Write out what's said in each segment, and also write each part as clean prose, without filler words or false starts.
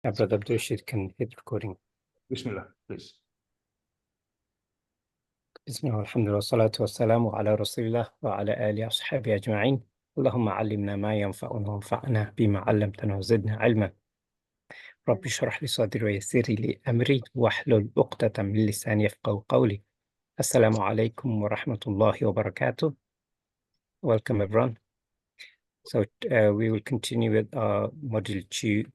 Brother Abdul Rashid can hit recording. Bismillah, please. Bismillah, alhamdulillah, salatu wassalamu ala rasulillah wa ala alihi wa sahbihi ajma'in. Allahumma allimna ma yanfa'una wanfa'na bima 'allamtana wa zidna 'ilma. Rabbi shrah li sadri wa yassir li amri wahlul 'uqdatan min lisani yafqahu qawli. Assalamu alaikum wa rahmatullahi wa barakatuh. Welcome everyone. So we will continue with our module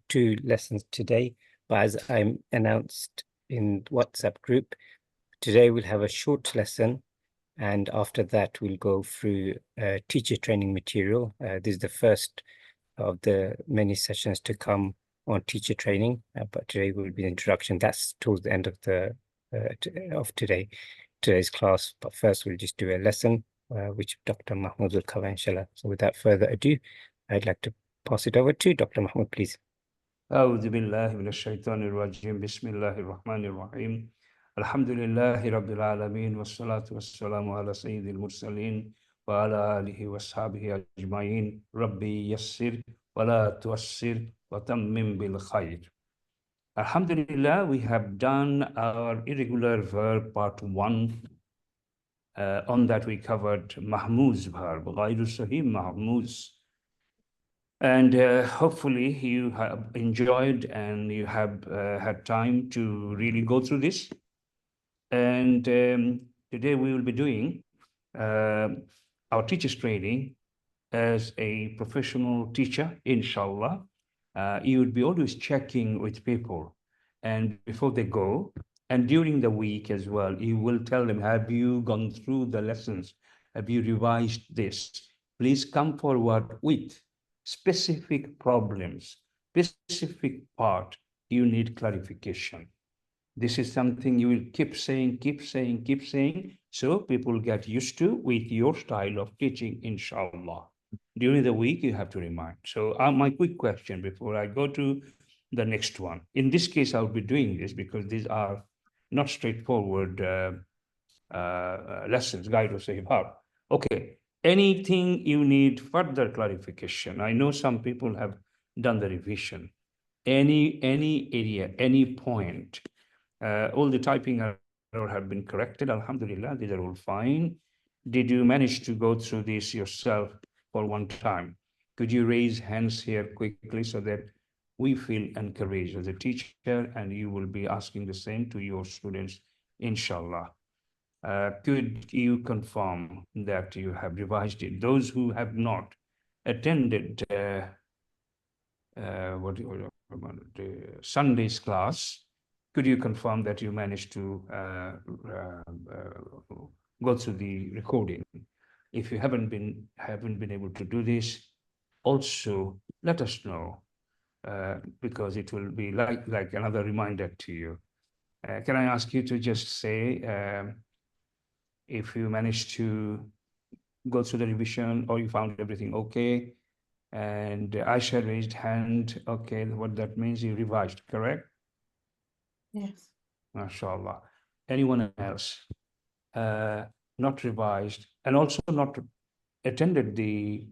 two lessons today. But as I announced in WhatsApp group, today we'll have a short lesson, and after that we'll go through teacher training material. This is the first of the many sessions to come on teacher training, but today will be the introduction. That's towards the end of the today's class. But first we'll just do a lesson, which Dr. Mahmoud will cover, inshallah. So without further ado, I'd like to pass it over to Dr. Mahmoud, please. أعوذ بالله من الشيطان الرجيم بسم الله الرحمن الرحيم الحمد لله رب العالمين والصلاة والسلام على سيد المرسلين وعلى آله وصحبه أجمعين ربي يسر ولا تؤسر وتمم بالخير. Alhamdulillah, we have done our irregular verb part 1. On that we covered Mahmuz verb, غير صحيح Mahmuz. And hopefully you have enjoyed and you have had time to really go through this. And today we will be doing our teacher's training as a professional teacher, inshallah. You would be always checking with people, and before they go, and during the week as well, you will tell them, have you gone through the lessons? Have you revised this? Please come forward with specific problems, specific part you need clarification. This is something you will keep saying, so people get used to with your style of teaching, inshallah. During the week, you have to remind. So my quick question before I go to the next one. In this case, I'll be doing this because these are not straightforward lessons, guide or say verb. Okay, anything you need further clarification? I know some people have done the revision. Any area, any point, all the typing error have been corrected. Alhamdulillah, these are all fine. Did you manage to go through this yourself for one time? Could you raise hands here quickly so that we feel encouraged as a teacher, and you will be asking the same to your students, inshallah. Could you confirm that you have revised it? Those who have not attended the Sunday's class, could you confirm that you managed to go through the recording? If you haven't been able to do this, also let us know, because it will be like another reminder to you. Can I ask you to just say if you managed to go through the revision or you found everything okay? And Aisha raised hand. Okay, what that means, you revised, correct? Yes. MashaAllah. Anyone else not revised and also not attended the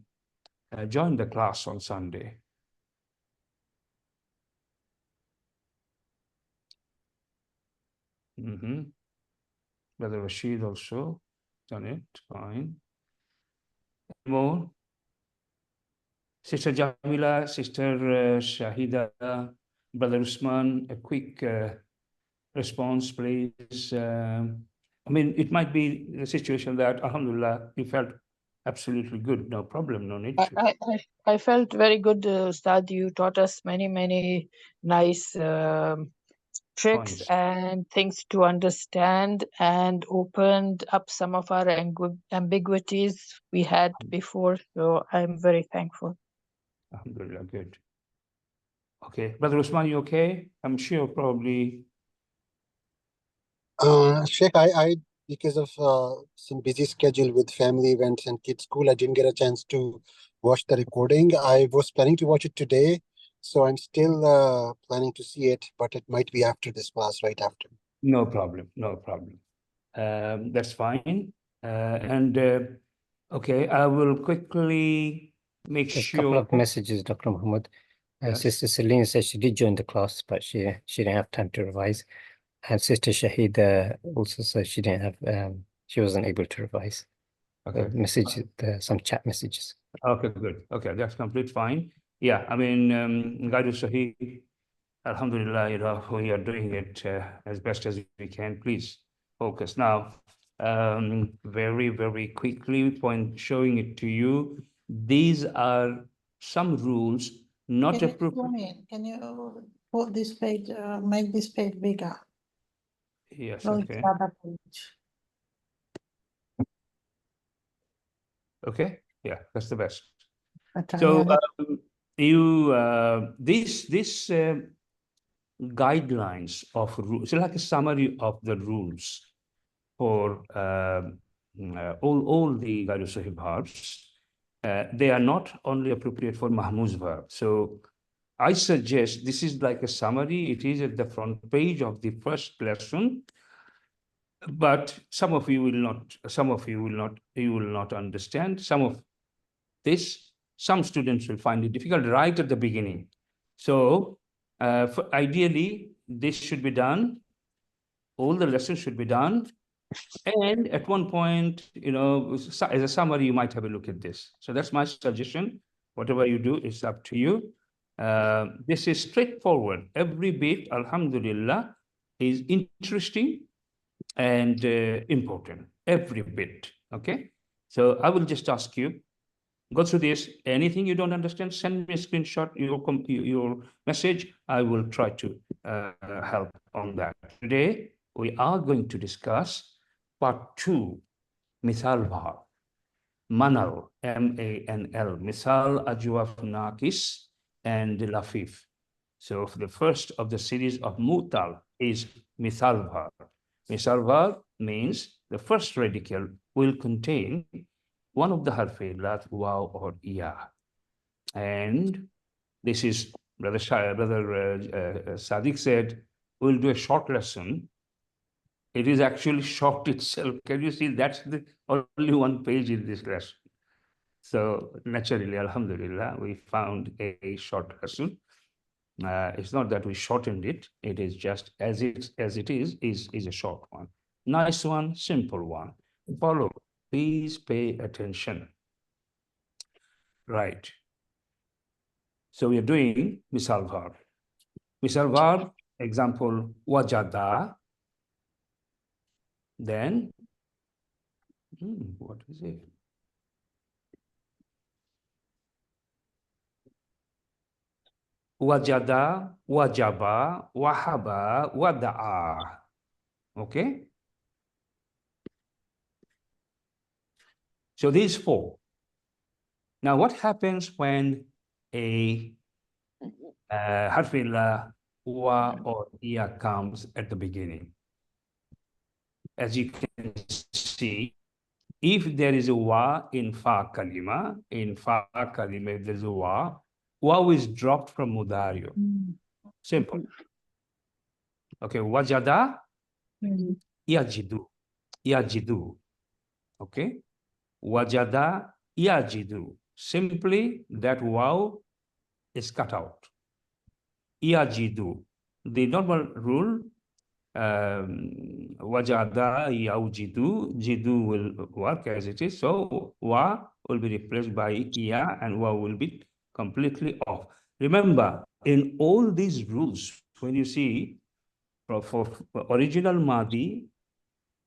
joined the class on Sunday? Brother Rashid also done it, fine. Any more? Sister Jamila, Sister Shahida, Brother Usman, a quick response, please. I mean, it might be the situation that, alhamdulillah, you felt absolutely good, no problem, no need to. I felt very good, Ustad. You taught us many nice tricks Points. and things to understand, and opened up some of our ambiguities we had before. So I'm very thankful. Alhamdulillah, good. Okay, Brother Usman, you okay? I'm sure probably. Sheikh, I because of some busy schedule with family events and kids' school, I didn't get a chance to watch the recording. I was planning to watch it today, so I'm still planning to see it, but it might be after this class, right after. No problem, no problem. That's fine. Okay, I will quickly make There's sure. a couple of messages, Dr. Muhammad. Yes. Sister Celine said she did join the class, but she didn't have time to revise. And Sister Shahida also said she didn't have she wasn't able to revise. Okay. Some chat messages. Okay, good. Okay, that's complete fine. Yeah, I mean, Guide Sahih, Alhamdulillah, we are doing it as best as we can. Please focus. Now, very, very quickly, showing it to you. These are some rules, not appropriate. Can you put this page, make this page bigger? Yes, No, it's okay. the other page. Okay, yeah, that's the best. Okay, So yeah. these guidelines of rules, so like a summary of the rules for all the Gairu Sahih verbs. They are not only appropriate for Mahmuz verb. So I suggest this is like a summary. It is at the front page of the first lesson. But some of you will not understand. Some students will find it difficult right at the beginning. So ideally, this should be done. All the lessons should be done. And at one point, as a summary, you might have a look at this. So that's my suggestion. Whatever you do is up to you. This is straightforward. Every bit, alhamdulillah, is interesting and important. Every bit, okay? So I will just ask you, go through this. Anything you don't understand, send me a screenshot, your message. I will try to help on that. Today, we are going to discuss part 2, Misal Verb. Manal, M-A-N-L, Misal, Ajwaf, Naqis, and Lafif. So the first of the series of Mutal is Misal Verb. Misal Verb means the first radical will contain one of the harfi, lat, waw, or ya. And this is, Brother Sadiq said, we'll do a short lesson. It is actually short itself. Can you see? That's the only one page in this lesson. So naturally, alhamdulillah, we found a short lesson. It's not that we shortened it. It is just as it is a short one. Nice one, simple one. Follow. Please pay attention. Right. So we are doing Misal Verb. Misal Verb, example, wajada. Then, what is it? Wajada, wajaba, wahaba, wada'a. Okay? So these 4. Now, what happens when a harfillah, wa, or iya comes at the beginning? As you can see, if there is a wa in fa kalima, if there's a wa is dropped from mudario. Simple. Okay, wajada, yajidu. Okay, wajada, yajidu. Simply, that waw is cut out. Yajidu. The normal rule, wajada, yaujidu, jidu will work as it is. So, wa will be replaced by ya, and wa will be completely off. Remember, in all these rules, when you see for original Madi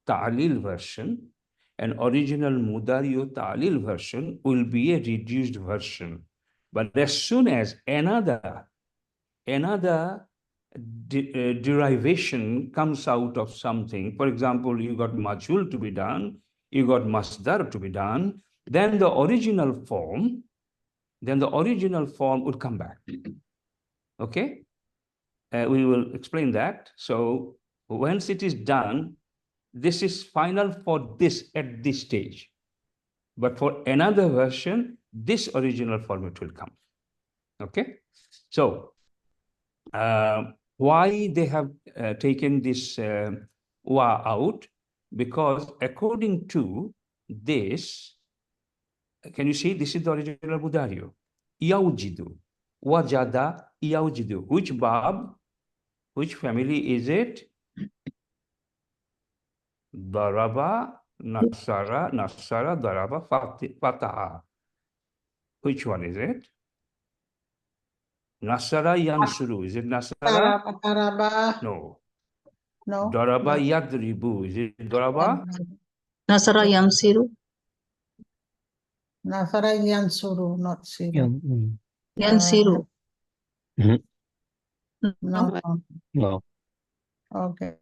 Ta'lil version and original Mudariyo Ta'lil version will be a reduced version. But as soon as another derivation comes out of something, for example, you got Majhul to be done, you got Masdar to be done, then the original form would come back. Okay? We will explain that. So once it is done, this is final for this at this stage. But for another version, this original format will come. Okay? So why they have taken this wa out? Because according to this, can you see this is the original Mudario? Yaujidu. wajada yawjidu. Which verb? Which family is it? Daraba, nasara, daraba, fataha. Which one is it? Nasara yansuru. Is it nasara? Daraba. No. No. Daraba yadribu. Is it daraba? Nasara Yansiru. Nasara Yansuru, not Siru. Yansiru. Mhm. No. No, Okay.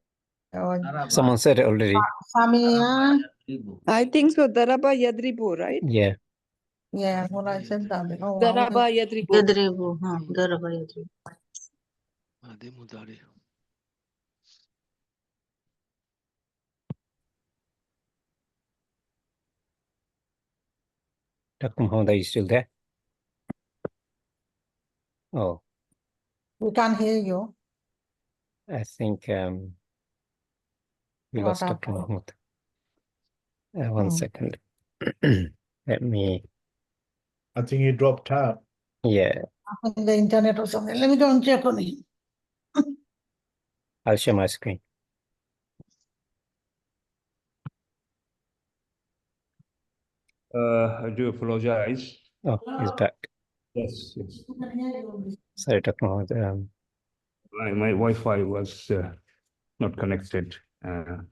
someone said it already. Samia. I think so. Daraba Yadribu, right? Yeah. Yeah, what I said that. Oh, Daraba Yadribu. Yadribu. Daraba Yadribu. Dr. Mohammed, are you still there? Oh, we can't hear you. I think we What lost Dr. happened? Mohammed. One second. Let me, I think he dropped out. yeah, I think the internet or something. Let me go and check on it. I'll share my screen. I do apologize. Oh, he's back. Yes, yes. Sorry, Dr. Mohammed. My Wi-Fi was not connected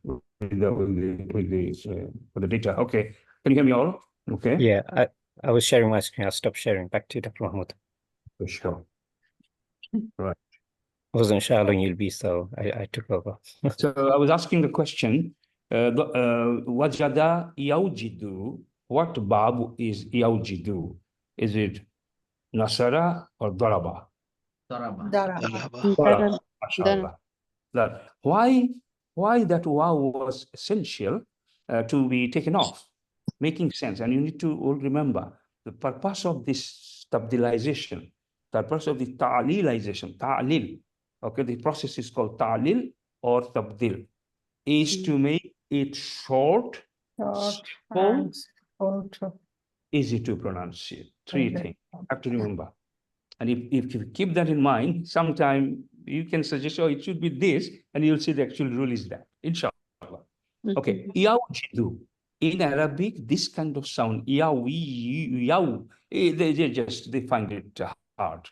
with the data. Okay, can you hear me all? Okay. Yeah, I was sharing my screen. I'll stop sharing. Back to you, Dr. Mohammed. For sure. I wasn't sure how long you'll be, so I took over. So I was asking the question, wajada yawjidu, what verb is yawjidu? Is it nasara or daraba? Daraba. Mashallah. That why that wow was essential to be taken off, making sense. And you need to all remember the purpose of this tabdilization, the purpose of the ta'lilization, ta'lil. Okay, the process is called ta'lil or tabdil, is to make it short, simple, easy to pronounce it. Three things you have to remember. And if you keep that in mind, sometime you can suggest, oh, it should be this, and you'll see the actual rule is that, inshallah. Okay, yawjidu. In Arabic, this kind of sound, yaw, they find it hard.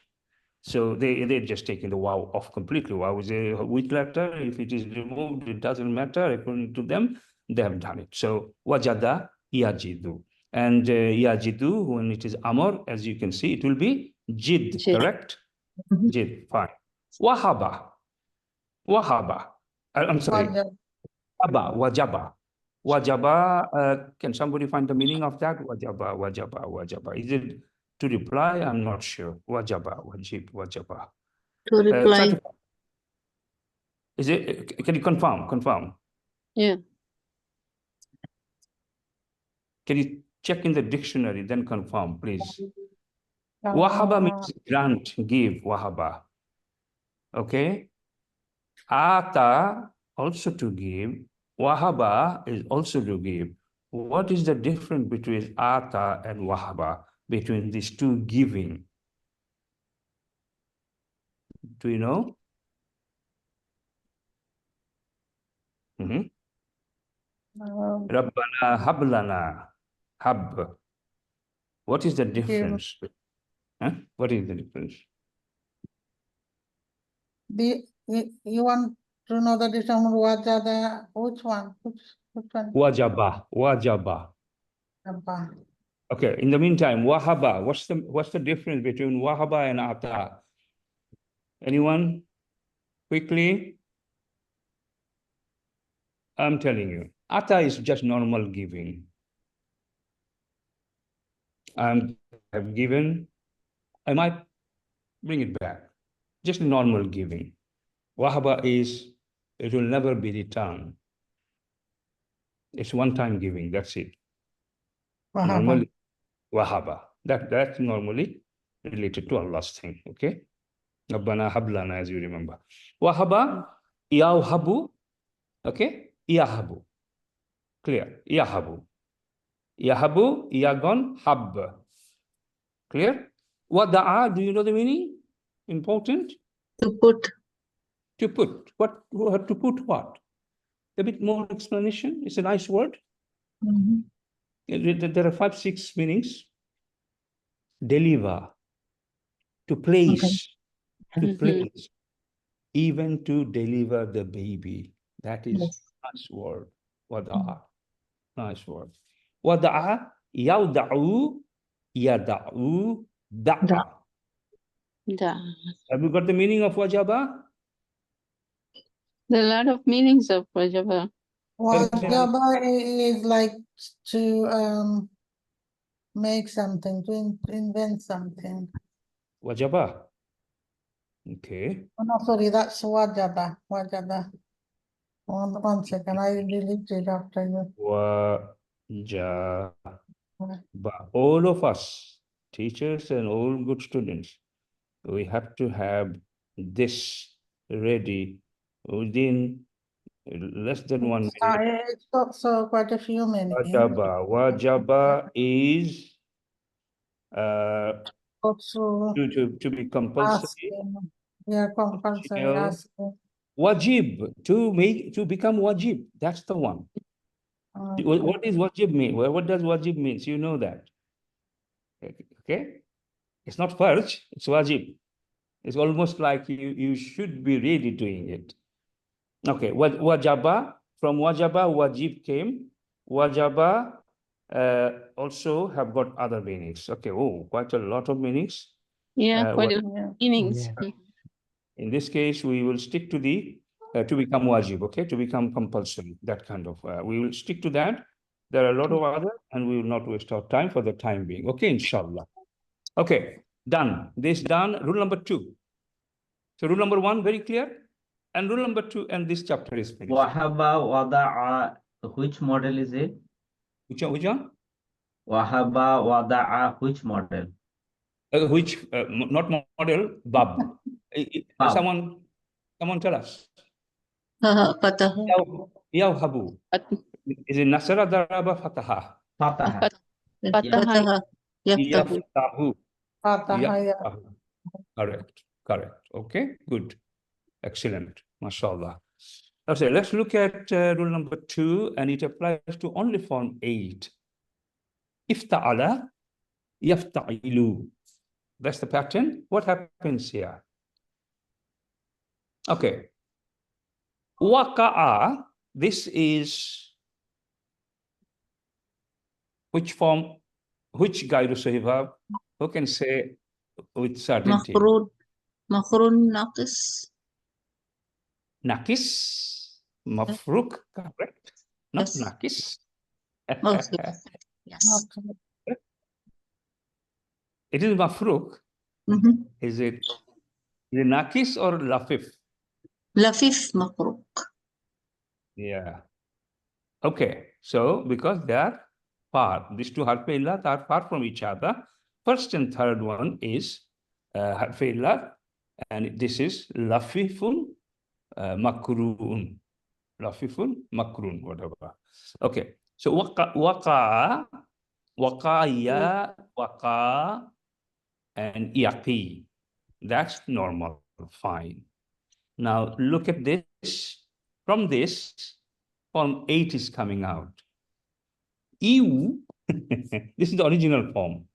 So they're just taking the wow off completely. Wow is a weak letter. If it is removed, it doesn't matter. According to them, they have done it. So wajada yajidu. And yajidu, when it is amr, as you can see, it will be jid, correct? Jid, fine. Wahaba. I'm sorry. Wajaba. Can somebody find the meaning of that? Wajaba. Is it to reply? I'm not sure. Wajaba. To reply. Is it? Can you confirm? Yeah. Can you check in the dictionary, then confirm, please? Wahaba means grant, give, wahaba. Okay? Ata, also to give. Wahaba is also to give. What is the difference between ata and wahaba, between these two giving? Do you know? Rabbana hablana. Hab. What is the difference? Huh? What is the difference? You want to know the difference? Wajada, which one? Which one? Wajaba. Okay, in the meantime, wahaba. What's the difference between wahaba and ata? Anyone? Quickly. I'm telling you. Ata is just normal giving. I've given. I might bring it back. Just normal giving. Wahaba is, it will never be returned. It's one-time giving, that's it. Normally, wahaba. That's normally related to Allah's thing, okay? Rabbana hablana, as you remember. Wahaba, yawhabu, okay? Yahabu. Clear? Yahabu. Yahabu, yagon, hab. Clear? Wada'a, do you know the meaning? Important? To put. To put. What? To put what? A bit more explanation. It's a nice word. There are 5, 6 meanings. Deliver. To place. To place. Even to deliver the baby. That is nice word. Wada'a. Nice word. Wada'a, yawda'u, yada'u, da'a. Have you got the meaning of wajaba? There are a lot of meanings of wajaba. Wajaba is like to make something, to invent something. Wajaba. Okay. Oh, no, sorry, that's wajaba. Wajaba. One second, I deleted it after you. Wajaba. All of us, teachers and all good students, we have to have this ready within less than 1 minute. It's got so quite a few minutes. Wajaba. Wajaba is Also to be compulsory. asking. Yeah, compulsory asking. Wajib, to become wajib. That's the one. What is wajib mean? What does wajib mean? You know that. Okay? It's not farj, it's wajib. It's almost like you should be really doing it. Okay, wajaba, from wajaba, wajib came. Wajaba also have got other meanings. Okay, quite a lot of meanings. Yeah, quite a lot of meanings. Yeah. In this case, we will stick to the to become wajib, okay, to become compulsory, that kind of. We will stick to that. There are a lot of other, and we will not waste our time for the time being. Okay, inshallah. Okay, done. This done. Rule number 2. So rule number 1, very clear. And rule number 2, and this chapter is finished. Wahaba wada'a, which model is it? Which one? Wahaba wada'a, which model? Not model, bab. Someone tell us. Fataha. Yawhabu. Is it Nasara, Daraba, Fataha? Fataha. Fataha. Yaftahu. Yaftahu. Fataha. Correct. Okay, good. Excellent. MashaAllah. Okay, let's look at rule number 2, and it applies to only form 8. Ifta'ala, yafta'ilu. That's the pattern. What happens here? Okay. Waqa'a, this is which form, which gairu sahih verb? Who can say with certainty? Makhrun naqis. Nakis, mafruk, correct? Not Yes. nakis. Yes. It is mafruk. Is it nakis or lafif? Lafif makhruk. Yeah. Okay. So because they are far, these two harf illat are far from each other. First and third one is harf illat, and this is lafifun makrun. Lafifun makrun, whatever. Okay. So waqa'a, waqa'ya, waqa, and yaqi. That's normal, fine. Now look at this. From this, form 8 is coming out. Ew, this is the original form.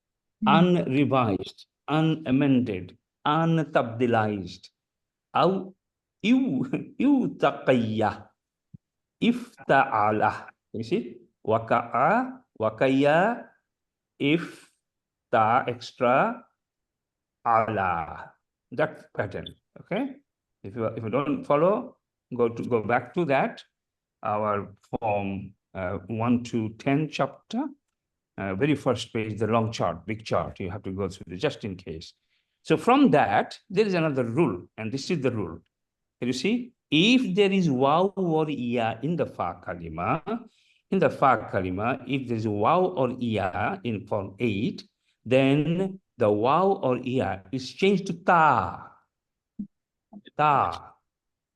Unrevised, unamended, untabdilized. Ew taqiyya. Ifta'ala. You see? Waka'a, wakaya, ifta extra, ala. That pattern. Okay? If you don't follow, go back to that. Our form 1 to 10 chapter. Very first page, the long chart, big chart. You have to go through it just in case. So from that, there is another rule, and this is the rule. Can you see? If there is waw or iya in the fa kalima, if there is waw or iya in form 8, then the waw or iya is changed to ta. Ta.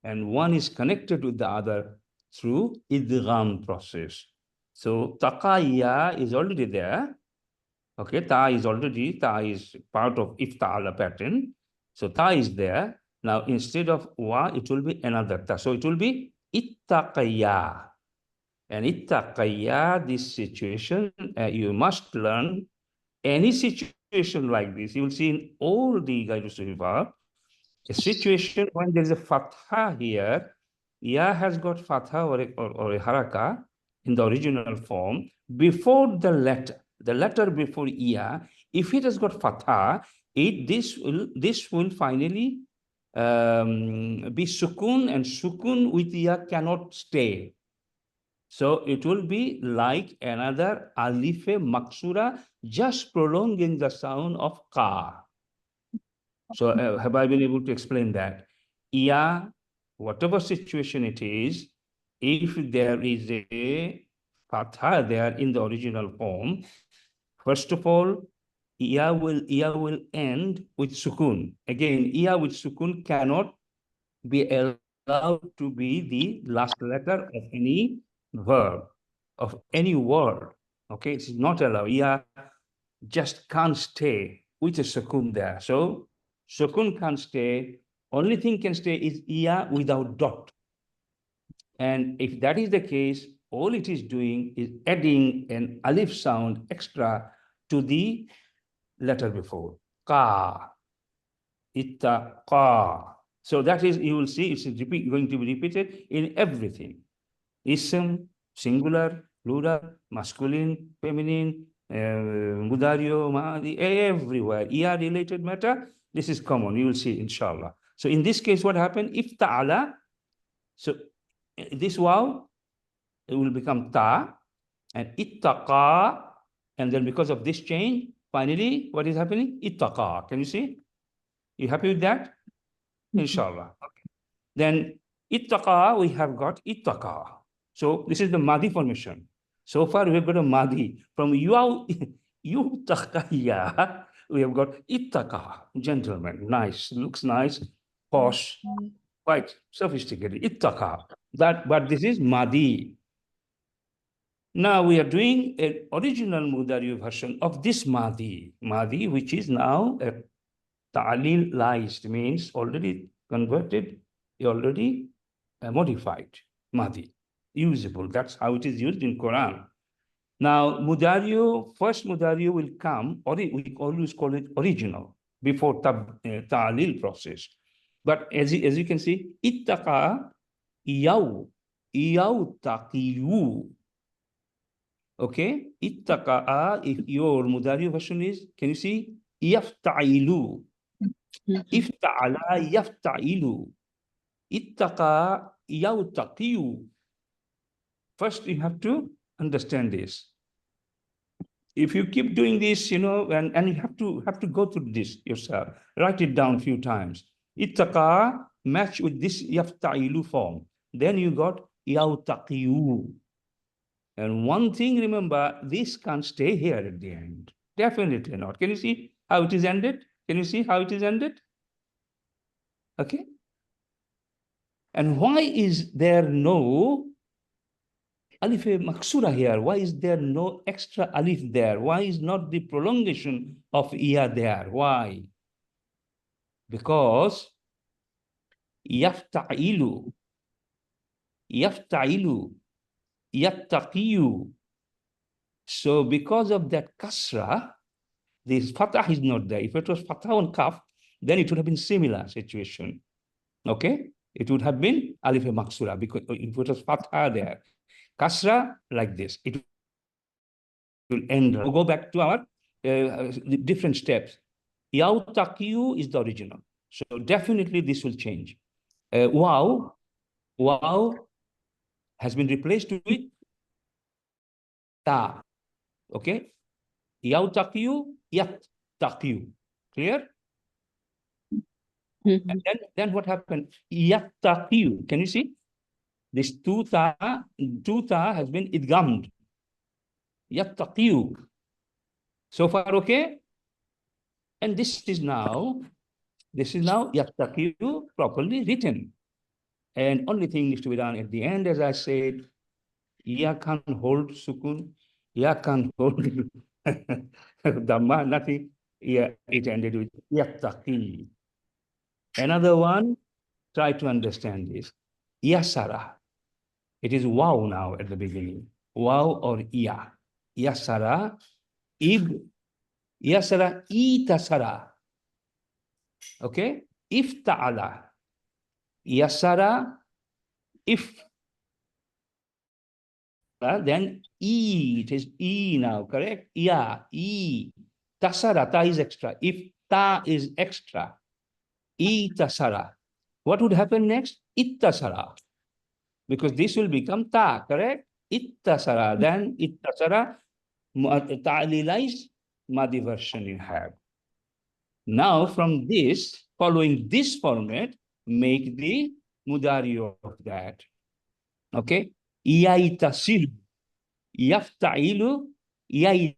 And one is connected with the other through idgham process. So taqayya is already there. Okay, ta is part of ifta'ala pattern. So ta is there. Now instead of wa, it will be another ta. So it will be ittaqayya. And ittaqayya, this situation, you must learn any situation like this. You will see in all the guidance to verb, a situation when there is a fatha here, ya has got fatha or a haraka in the original form before the letter before ya. If it has got fatha, this will finally be sukun, and sukun with ya cannot stay. So it will be like another alife maksura, just prolonging the sound of ka. So have I been able to explain that? Ya, whatever situation it is, if there is a fatha there in the original form, first of all, ya will end with sukun. Again, ya with sukun cannot be allowed to be the last letter of any verb, of any word. Okay, it's not allowed. Ya just can't stay with a sukun there. So sukun can't stay. Only thing can stay is ya without dot. And if that is the case, all it is doing is adding an alif sound extra to the letter before. Ka, itta, ka. So that is, you will see, it's going to be repeated in everything. Ism, singular, plural, masculine, feminine, mudario, mahadi, everywhere. Related matter, this is common. You will see, inshallah. So in this case, what happened? If ta'ala, so this waw, it will become ta, and ittaqa, and then because of this change, finally, what is happening? Ittaqa. Can you see? You happy with that? Inshallah. Okay. Then ittaqa, we have got ittaqa. So this is the Madi formation. So far we have got a Madi. From yu'taqayya, we have got ittaqa. Gentleman, nice, looks nice, posh, quite sophisticated. Ittaqa. But this is Madi. Now we are doing an original Mudari version of this Madi. Madi, which is now a ta'lilized, means already converted, already modified. Madi, usable. That's how it is used in Quran. Now, Mudario, first Mudario will come, or we always call it original, before ta'lil process. But as you can see, ittaqa, yaw taqiyu. Okay, ittaqa'a, if your Mudari version is, can you see? Yafta'ilu. Ifta'ala yafta'ilu. Ittaqa yawtaqiyu. First, you have to understand this. If you keep doing this, you know, and you have to go through this yourself, write it down a few times. Ittaqa match with this yafta'ilu form. Then you got yawtaqiyu. And one thing, remember, this can't stay here at the end. Definitely not. Can you see how it is ended? Can you see how it is ended? Okay. And why is there no alif maksura here? Why is there no extra alif there? Why is not the prolongation of iya there? Why? Because yafta'ilu, yattaqiyu. So because of that kasra, this fatah is not there. If it was fatah on kaf, then it would have been similar situation. Okay? It would have been alif maksura, because if it was fatah there. Kasra, like this. It will end. We'll go back to our different steps. Yaw taqiyu is the original. So definitely this will change. Wow has been replaced with ta. Okay? Yaw taqiyu, yat taqiyu. Clear? And then what happened? Yat taqiyu. Can you see? This two ta has been idgammed. Yat taqiyu. So far, okay? And this is now yat taqiyu properly written. And only thing needs to be done at the end, as I said, ya can hold sukun, ya can hold Dhamma, nothing. Yeah, it ended with yattaqi. Another one, try to understand this. Yasara. It is wow now at the beginning. Wow or ya. Yasara, ib, yasara, itasara. Okay? If ta'ala. Yasara, if. Then e, it is e now, correct? Ya, e. Tasara, ta is extra. If ta is extra, itasara. What would happen next? Ittasara. Because this will become ta, correct? Ittasara. Then ittasara, ta'lilize, madi version you have. Now from this, following this format, make the mudari of that. Okay? Yaitasilu. Yafta'ilu. Yaitasilu.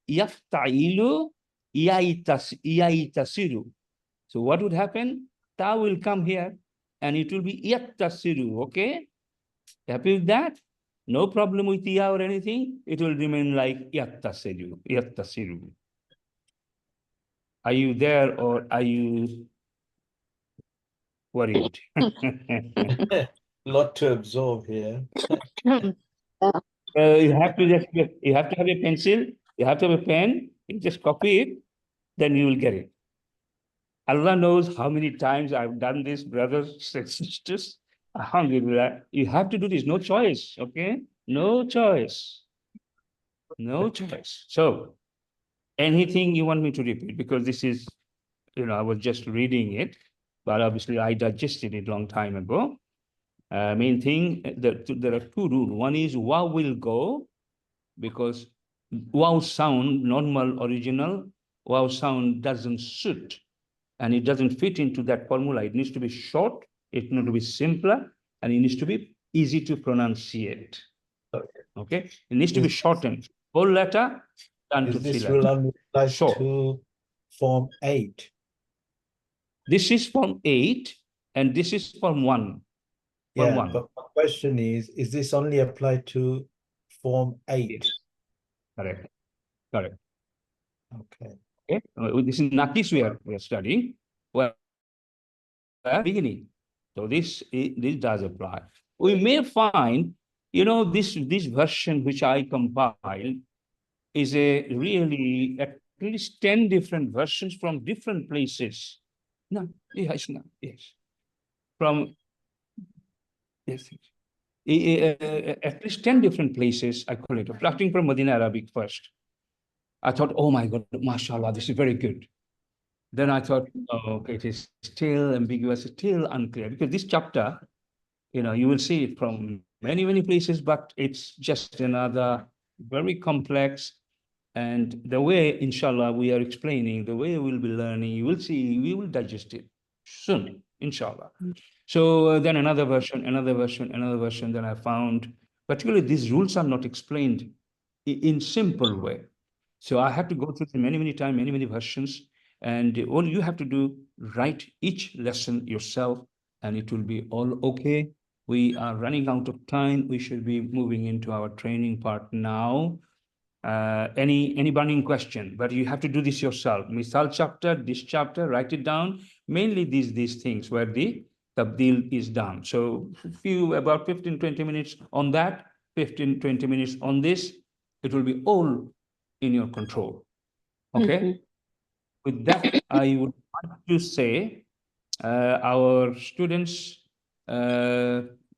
Yafta'ilu. Yaitasilu. So what would happen? Ta will come here and it will be yattasiru, okay? Happy with that? No problem with ya or anything. It will remain like yattasiru, yattasiru. Are you there or are you worried? Lot to absorb here. You have to just you have to have a pencil, you have to have a pen, you just copy it, then you will get it. Allah knows how many times I've done this, brothers and sisters. Alhamdulillah. You have to do this, no choice, okay? No choice. No choice. So, anything you want me to repeat? Because this is, I was just reading it, but obviously I digested it a long time ago. Main thing, there are two rules. One is waw will go, because waw sound, normal, original, waw sound doesn't suit. And it doesn't fit into that formula. It needs to be short, it needs to be simpler, and it needs to be easy to pronunciate. Okay? It needs to be shortened. Whole letter, done to This 3 will letters. only apply Short. to Form 8. This is Form 8, and this is Form 1. Form Yeah, 1. but my question is this only applied to Form 8? Yes. Correct. Correct. Okay. Okay? This is Nakis we are studying. Well, beginning. So this does apply. We may find, this version which I compiled is a really at least 10 different versions from different places. No, yes, no, yes. From, yes, at least 10 different places, I call it, starting from Medina Arabic first. I thought, oh my God, mashallah, this is very good. Then I thought, oh, okay, it is still ambiguous, still unclear, because this chapter, you will see it from many, many places, but it's just another very complex. And the way, inshallah, we are explaining, the way we'll be learning, you will see, we will digest it soon, inshallah. So then another version, then I found, particularly these rules are not explained in simple way. So I have to go through many, many times, many, many versions. And all you have to do, write each lesson yourself, and it will be all okay. We are running out of time. We should be moving into our training part now. Any burning question, but you have to do this yourself. Misal chapter, this chapter, write it down. Mainly these things where the tabdil is done. So about 15, 20 minutes on that, 15, 20 minutes on this, it will be all in your control. Okay? With that, I would like to say our students who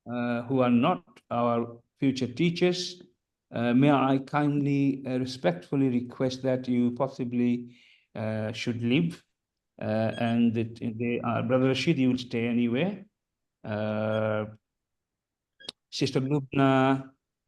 are not our future teachers, may I kindly respectfully request that you possibly should leave, and that Brother Rashid, you will stay anyway. Sister Lubna,